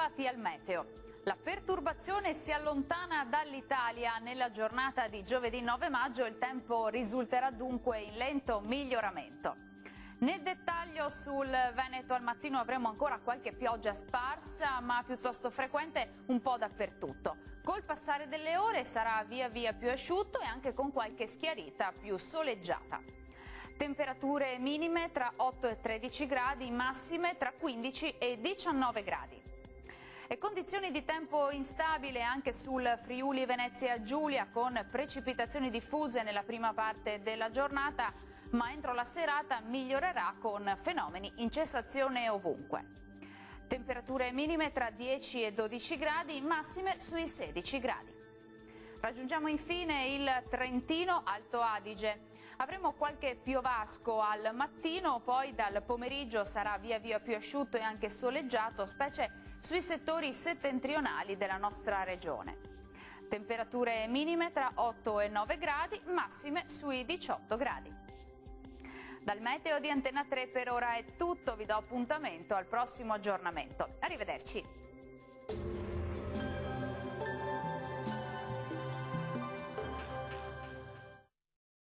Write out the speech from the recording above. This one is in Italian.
Bentrovati al meteo. La perturbazione si allontana dall'Italia. Nella giornata di giovedì 9 maggio il tempo risulterà dunque in lento miglioramento. Nel dettaglio sul Veneto al mattino avremo ancora qualche pioggia sparsa ma piuttosto frequente un po' dappertutto. Col passare delle ore sarà via via più asciutto e anche con qualche schiarita più soleggiata. Temperature minime tra 8 e 13 gradi, massime tra 15 e 19 gradi. E condizioni di tempo instabile anche sul Friuli Venezia Giulia, con precipitazioni diffuse nella prima parte della giornata, ma entro la serata migliorerà con fenomeni in cessazione ovunque. Temperature minime tra 10 e 12 gradi, massime sui 16 gradi. Raggiungiamo infine il Trentino Alto Adige. Avremo qualche piovasco al mattino, poi dal pomeriggio sarà via via più asciutto e anche soleggiato, specie sui settori settentrionali della nostra regione. Temperature minime tra 8 e 9 gradi, massime sui 18 gradi. Dal meteo di Antena 3 per ora è tutto, vi do appuntamento al prossimo aggiornamento. Arrivederci.